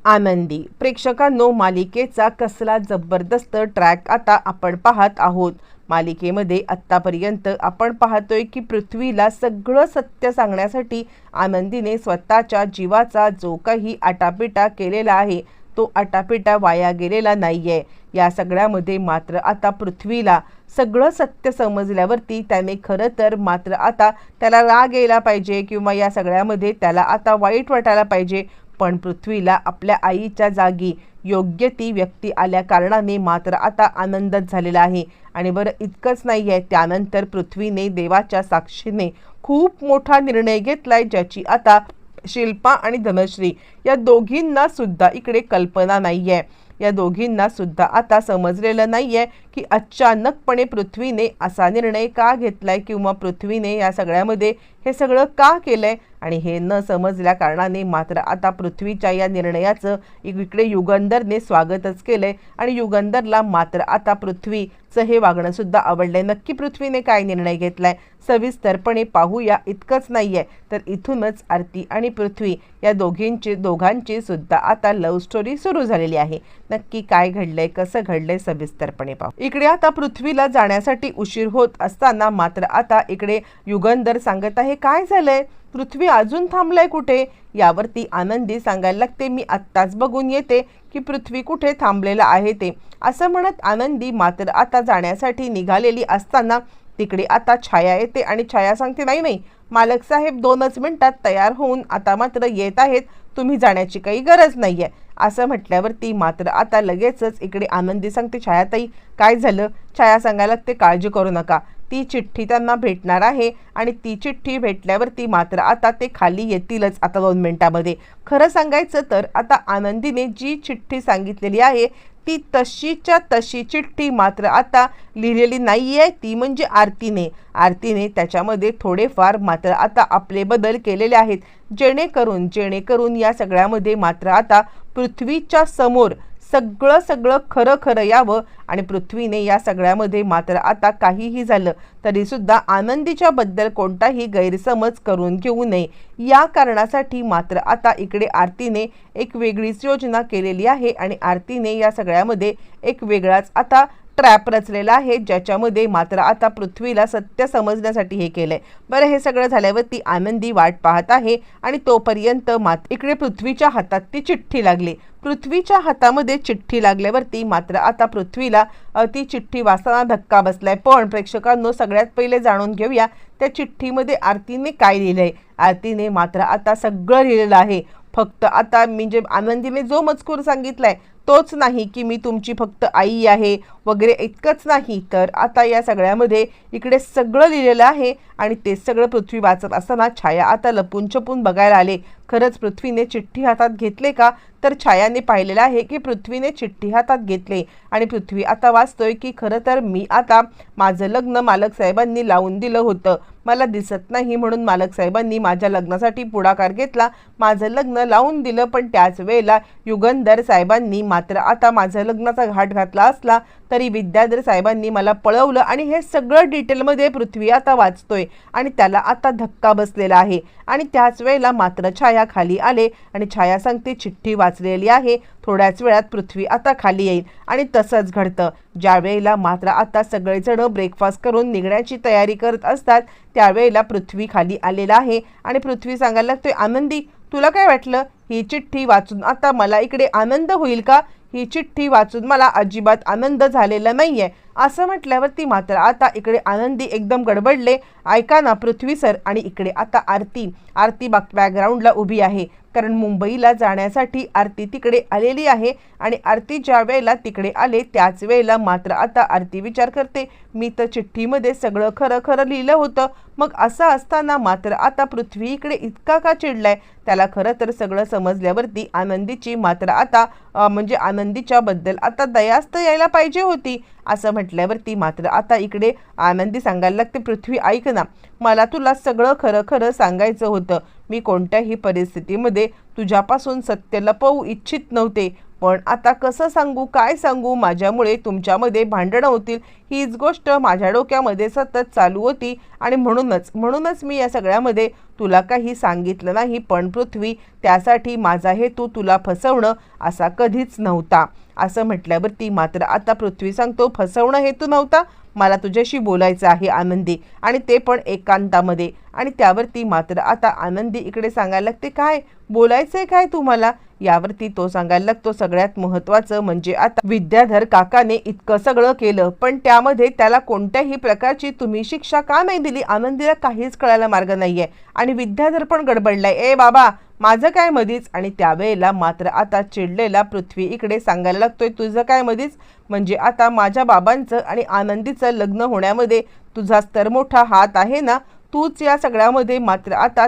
आनंदी. प्रेक्षकांनो, मालिकेचा कसला जबरदस्त ट्रॅक आता आपण पाहत आहोत. मालिकेमध्ये आत्तापर्यंत आपण पाहतोय की पृथ्वीला सगळं सत्य सांगण्यासाठी आनंदीने स्वतःच्या जीवाचा जो काही आटापिटा केलेला आहे तो आटापिटा वाया गेलेला नाहीये. या सगळ्यामध्ये मात्र आता पृथ्वीला सगळं सत्य समजल्यावरती त्याने खरं तर मात्र आता त्याला राग यायला पाहिजे किंवा या सगळ्यामध्ये त्याला आता वाईट वाटायला पाहिजे. पण पृथ्वीला आपल्या आईच्या जागी योग्य ती व्यक्ती आल्या कारणाने मात्र आता आनंदच झालेला आहे. आणि बरं इतकंच नाही आहे, त्यानंतर पृथ्वीने देवाच्या साक्षीने खूप मोठा निर्णय घेतलाय, ज्याची आता शिल्पा आणि धनश्री या दोघींना सुद्धा इकडे कल्पना नाही आहे. या दोघींना सुद्धा आता समजलेलं नाही आहे की अचानकपणे पृथ्वीने असा निर्णय का घेतलाय किंवा पृथ्वीने या सगळ्यामध्ये हे सगळं का केलंय. आणि हे न समजल्या कारणाने मात्र आता पृथ्वीच्या या निर्णयाचं इकडे युगंधरने स्वागतच केलंय. आणि युगंधरला मात्र आता पृथ्वीचं हे वागणं सुद्धा आवडलंय. नक्की पृथ्वीने काय निर्णय घेतलाय सविस्तरपणे पाहूया. इतकंच नाहीये तर इथूनच आरती आणि पृथ्वी या दोघांची सुद्धा आता लव्ह स्टोरी सुरू झालेली आहे. नक्की काय घडलंय, कसं घडलंय सविस्तरपणे पाहू. इकडे आता पृथ्वीला जाण्यासाठी उशीर होत असताना मात्र आता इकडे युगंधर सांगत आहे, काय झालंय, पृथ्वी अजून थांबलाय कुठे. यावरती आनंदी सांगायला लागते, मी आत्ताच बघून येते की पृथ्वी कुठे थांबलेला आहे ते. असं म्हणत आनंदी मात्र आता जाण्यासाठी निघालेली असताना तिकडे आता छाया येते आणि छाया सांगते, नाही नाही मालक साहेब 2च मिनिटात तयार होऊन आता मात्र येत आहेत, तुम्ही जाण्याची काही गरज नाहीये. असं म्हटल्यावरती मात्र आता लगेचच इकडे आनंदी सांगते, छायाताई काय झालं. छाया सांगायला लागते, काळजी करू नका, ती चिठ्ठी त्यांना भेटणार आहे आणि ती चिठ्ठी भेटल्यावरती मात्र आता ते खाली येतीलच आता 2 मिनिटामध्ये. खरं सांगायचं तर आता आनंदीने जी चिठ्ठी सांगितलेली आहे ती तशीच्या तशी चिठ्ठी मात्र आता लिहिलेली नाहीये. ती म्हणजे आरतीने त्याच्यामध्ये थोडेफार मात्र आता आपले बदल केलेले आहेत, जेणेकरून या सगळ्यामध्ये मात्र आता पृथ्वीच्या समोर सगळं खरं यावं. आणि पृथ्वीने या सगळ्यामध्ये मात्र आता काहीही झालं तरी सुद्धा आनंदीच्या बद्दल कोणताही गैरसमज करून घेऊ नये, या कारणासाठी मात्र आता इकडे आरतीने एक वेगळीच योजना केलेली आहे. आणि आरतीने या सगळ्यामध्ये एक वेगळाच आता ट्रॅप रचलेला आहे, ज्याच्यामध्ये मात्र आता पृथ्वीला सत्य समजण्यासाठी हे केलंय. बरं, हे सगळं झाल्यावरती आनंदी वाट पाहत आहे आणि तोपर्यंत इकडे पृथ्वीच्या हातात ती चिठ्ठी लागली. पृथ्वीच्या हातामध्ये चिठ्ठी लागल्यावरती मात्र आता पृथ्वीला ती चिठ्ठी वाचताना धक्का बसलाय. पण प्रेक्षकांनो, सगळ्यात पहिले जाणून घेऊया त्या चिठ्ठीमध्ये आरतीने काय लिहिलंय. आरतीने मात्र आता सगळं लिहिलेलं आहे. फक्त आता म्हणजे आनंदीने जो मजकूर सांगितलाय तोच नाही की मी तुमची फक्त आई आहे वगैरे, इतकंच नाही तर आता या सगळ्यामध्ये इकडे सगळं लिहिलेलं आहे. आणि ते सगळं पृथ्वी वाचत असताना छाया आता लपून छपून बघायला आले, खरंच पृथ्वीने चिठ्ठी हातात घेतले का. तर छायाने पाहिलेलं आहे की पृथ्वीने चिठ्ठी हातात घेतले आणि पृथ्वी आता वाचतोय की खरं तर मी आता माझं लग्न मालक साहेबांनी लावून दिलं होतं, मला दिसत नाही म्हणून मालक साहेबांनी माझ्या लग्नासाठी पुढाकार घेतला, माझं लग्न लावून दिलं. पण त्याच वेळेला युगंधर साहेबांनी मात्र आता माझं लग्नाचा घाट घातला असला तरी विद्याधर साहेबांनी मला पळवलं. आणि हे सगळं डिटेलमध्ये पृथ्वी आता वाचतोय आणि त्याला आता धक्का बसलेला आहे. आणि त्याच वेळेला मात्र छाया खाली आले आणि छाया सांगते, चिठ्ठी वाचलेली आहे, थोड्याच वेळात पृथ्वी आता खाली येईल. आणि तसंच घडतं. ज्या वेळेला मात्र आता सगळेजण ब्रेकफास्ट करून निघण्याची तयारी करत असतात त्यावेळेला पृथ्वी खाली आलेला आहे. आणि पृथ्वी सांगायला लागतोय, आनंदी तुला काय वाटलं, ही चिठ्ठी वाचून आता मला इकडे आनंद होईल का. ही चिठ्ठी वाचून मला अजिबात आनंद झालेला नाहीये. असं म्हटल्यावरती मात्र आता इकडे आनंदी एकदम गडबडले. ऐका ना पृथ्वी सर. आणि इकडे आता आरती बॅकग्राऊंडला उभी आहे, कारण मुंबईला जाण्यासाठी आरती तिकडे आलेली आहे. आणि आरती ज्या वेळेला तिकडे आले त्याच वेळेला मात्र आता आरती विचार करते, मी तर चिठ्ठीमध्ये सगळं खरं लिहिलं होतं, मग असं असताना मात्र आता पृथ्वी इकडे इतका का चिडलाय. त्याला खरं तर सगळं समजल्यावरती आनंदीची मात्र आता म्हणजे आनंदीच्या बद्दल आता दयास्त यायला पाहिजे होती. असं म्हटल्यावरती मात्र आता इकडे आनंदी सांगायला लागते, पृथ्वी ऐक ना, मला तुला सगळं खरं सांगायचं होतं, मी कोणत्याही परिस्थितीमध्ये तुझ्यापासून सत्य लपवू इच्छित नव्हते, पण आता कसं सांगू, काय सांगू, माझ्यामुळे तुमच्यामध्ये भांडणं होतील हीच गोष्ट माझ्या डोक्यामध्ये सतत चालू होती. आणि म्हणूनच मी या सगळ्यामध्ये तुला काही सांगितलं नाही, पण पृथ्वी त्यासाठी माझा हेतू तुला फसवणं असा कधीच नव्हता. असं म्हटल्यावरती मात्र आता पृथ्वी सांगतो, फसवणं हेतू नव्हता, मला तुझ्याशी बोलायचं आहे आनंदी, आणि ते पण एकांतामध्ये. आणि त्यावरती मात्र आता आनंदी इकडे सांगायला लागते, काय बोलायचंय काय तुम्हाला? यावरती तो सांगायला लागतो, सगळ्यात महत्त्वाचं म्हणजे आता विद्याधर काकाने इतकं सगळं केलं, पण त्यामध्ये त्याला कोणत्याही प्रकारची तुम्ही शिक्षा का नाही दिली? आनंदीला काहीच कळायला मार्ग नाहीये आणि विद्याधर पण गडबडलाय, ए बाबा माझं काय मधीच? आणि त्यावेळेला मात्र आता चिडलेला पृथ्वी इकडे सांगायला लागतोय, तुझं काय मधीच? म्हणजे आता माझ्या बाबांचं आणि आनंदीचं लग्न होण्यामध्ये तुझाच तर मोठा हात आहे ना? तूच या सगळ्यामध्ये मात्र आता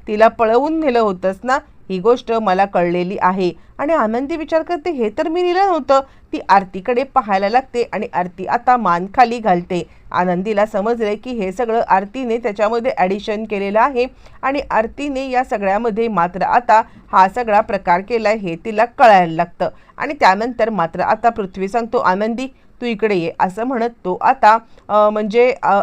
तिला पळवून नेलं होतंस ना? ही गोष्ट मला कळलेली आहे. आणि आनंदी विचार करते, हे तर मी नेलं नव्हतं. ती आरतीकडे पाहायला लागते आणि आरती आता मान खाली घालते. आनंदीला समजले की हे सगळं आरतीने त्याच्यामध्ये ॲडिशन केलेलं आहे आणि आरतीने या सगळ्यामध्ये मात्र आता हा सगळा प्रकार केलाय हे तिला कळायला लागतं. आणि त्यानंतर मात्र आता पृथ्वी सांगतो, आनंदी तू इकडे ये, असं म्हणत तो आता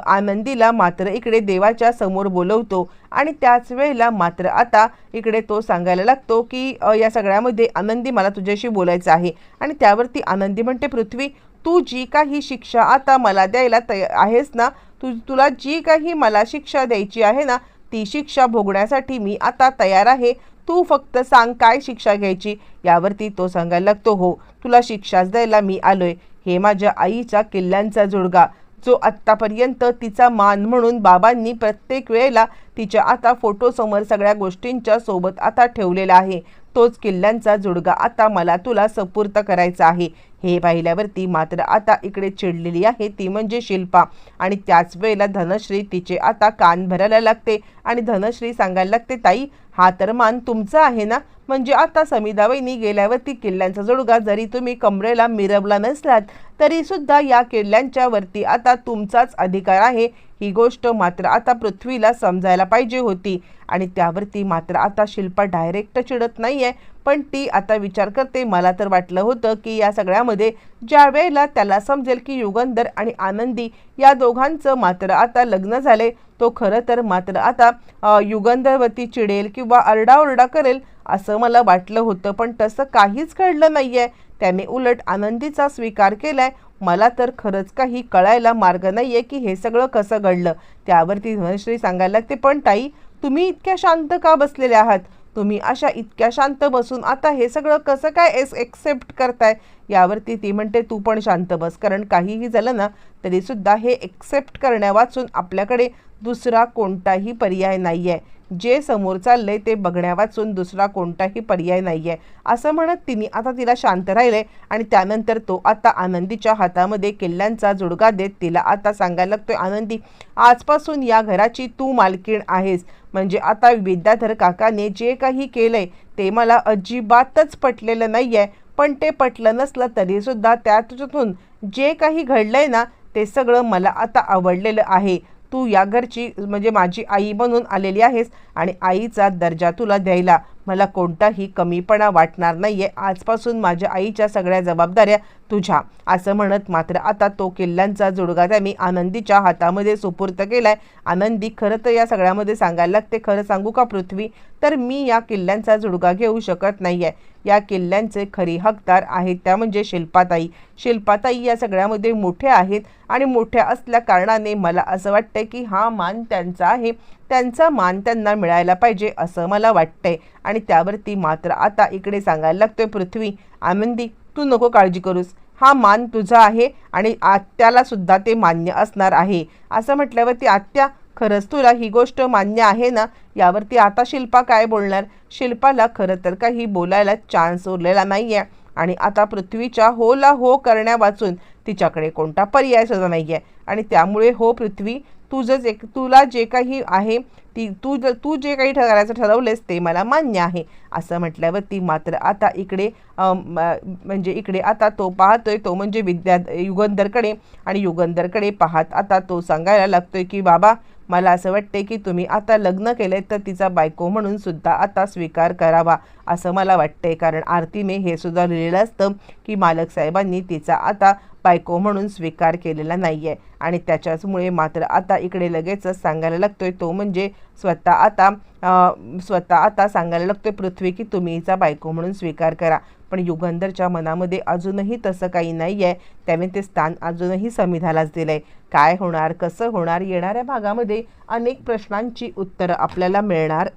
आनंदीला मात्र इकडे देवाच्या समोर बोलवतो. आणि त्याच वेळेला मात्र आता इकडे तो सांगायला लागतो की या सगळ्यामध्ये आनंदी मला तुझ्याशी बोलायचं आहे. आणि त्यावरती आनंदी म्हणते, पृथ्वी तू जी काही शिक्षा आता मला द्यायला आहेस ना, तुला जी काही मला शिक्षा द्यायची आहे ना, ती शिक्षा भोगण्यासाठी मी आता तयार आहे. तू फक्त सांग काय शिक्षा घ्यायची? यावरती तो सांगायला लागतो, हो तुला शिक्षाच द्यायला मी आलोय. हे माझ्या आईच्या किल्ल्यांचा जोडगा, जो आत्तापर्यंत तिचा मान म्हणून बाबांनी प्रत्येक वेळेला तिच्या आता फोटोसमोर सगळ्या गोष्टींच्या सोबत आता ठेवलेला आहे, तोच किल्ल्यांचा जोडगा आता मला तुला सुपूर्द करायचा आहे. हे पाहिल्यावरती मात्र आता इकडे चिडलेली आहे ती म्हणजे शिल्पा. आणि त्याच वेळेला धनश्री तिचे आता कान भरायला लागते आणि धनश्री सांगायला लागते, ताई हा तर मान तुमचा आहे ना? म्हणजे आता समिधाबाईंनी गेल्यावरती किल्ल्यांचा जोडगा जरी तुम्ही कमरेला मिरवला नसलात तरी सुद्धा या किल्ल्यांच्या वरती आता तुमचाच अधिकार आहे. ही गोष्ट मात्र आता पृथ्वीला समजायला पाहिजे होती. आणि त्यावरती मात्र आता शिल्पा डायरेक्ट चिडत नाहीये, पण ती आता विचार करते, मला तर वाटलं होतं की या सगळ्यामध्ये ज्या वेळेला त्याला समजेल की युगंधर आणि आनंदी या दोघांचं मात्र आता लग्न झाले, तो खरं तर मात्र आता युगंधरवरती चिडेल किंवा आरडाओरडा करेल असं मला वाटलं होतं, पण तसं काहीच घडलं नाहीये. त्याने उलट आनंदीचा स्वीकार केलाय. मला तर खरंच काही कळायला मार्ग नाहीये की हे सगळं कसं घडलं. त्यावरती धनश्री सांगायला लागते, पण ताई तुम्ही इतक्या शांत का बसलेले आहात? तुम्ही अशा इतक्या शांत बसून आता हे सगळं कसं काय एक्सेप्ट करताय? यावरती ती म्हणते, तू पण शांत बस, कारण काहीही झालं ना तरी सुद्धा हे एक्सेप्ट करण्यावाचून आपल्याकडे दुसरा कोणताही पर्याय नाही आहे. जे समोर चाललंय ते बघण्यावाचून दुसरा कोणताही पर्याय नाही आहे. असं म्हणत तिने आता तिला शांत राहिले. आणि त्यानंतर तो आता आनंदीच्या हातामध्ये किल्ल्यांचा जुडगा देत तिला आता सांगायला लागतोय, आनंदी आजपासून या घराची तू मालकीण आहेस. म्हणजे आता विद्याधर काकाने जे काही केलंय ते मला अजिबातच पटलेलं नाही आहे, पण ते पटलं नसलं तरी सुद्धा त्यातून जे काही घडलंय ना ते सगळं मला आता आवडलेलं आहे. तू या घरची म्हणजे माझी आई बनून आलेली आहेस आणि आईचा दर्जा तुला द्यायला मला कोणताही कमीपणा वाटणार नाहीये. आजपासून माझ्या आईच्या सगळ्या जबाबदाऱ्या तुझ्या. असं म्हणत मात्र आता तो किल्ल्यांचा जुडगा त्यांनी आनंदीच्या हातामध्ये सुपूर्द केलाय. आनंदी खरं तर या सगळ्यामध्ये सांगायला लागते, खरं सांगू का पृथ्वी, तर मी या किल्ल्यांचा जुडगा घेऊ शकत नाहीये. या किल्ल्यांचे खरी हकदार आहेत त्या म्हणजे शिल्पाताई. शिल्पाताई या सगळ्यामध्ये मोठ्या आहेत आणि मोठ्या असल्या कारणाने मला असं वाटतंय की हा मान त्यांचा आहे, त्यांचा मान त्यांना मिळायला पाहिजे असं मला वाटतंय. आणि त्यावरती मात्र आता इकडे सांगायला लागतोय, पृथ्वी आनंदी तू नको काळजी करूस, हा मान तुझा आहे आणि आत्याला सुद्धा ते मान्य असणार आहे. असं म्हटल्यावरती आत्या खरंच तुला ही गोष्ट मान्य आहे ना? यावरती आता शिल्पा काय बोलणार? शिल्पाला खरं तर काही बोलायला चान्स उरलेला नाही आहे. आणि आता पृथ्वीच्या होला हो करण्यावाचून तिच्याकडे कोणता पर्याय सुद्धा नाही आहे. आणि त्यामुळे हो पृथ्वी, तुला जे काही आहे तू जे काही करायचं ठरवलेस ते मला मान्य आहे. असं म्हटल्यावरती मात्र आता इकडे म्हणजे इकडे आता तो पाहतोय तो म्हणजे युगंधरकडे. आणि युगंधरकडे पाहत आता तो सांगायला लागतोय की बाबा मला असं वाटते की तुम्ही आता लग्न केले तर तिचा बायको म्हणून सुद्धा आता स्वीकार करावा असं मला वाटतंय. कारण आरतीने हे सुद्धा लिहिलेलं असतं की मालक साहेबांनी तिचा आता बायको म्हणून स्वीकार केलेला नाही आहे आणि त्याच्याचमुळे मात्र आता इकडे लगेचच सांगायला लागतोय तो म्हणजे स्वतः आता सांगायला लागतोय पृथ्वी की तुम्ही हिचा बायको म्हणून स्वीकार करा. पण युगंधरच्या मनामध्ये अजूनही तसं काही नाही आहे. त्याने ते स्थान अजूनही समिधालाच दिलंय. काय होणार, कसं होणार, येणाऱ्या भागामध्ये अनेक प्रश्नांची उत्तरं आपल्याला मिळणार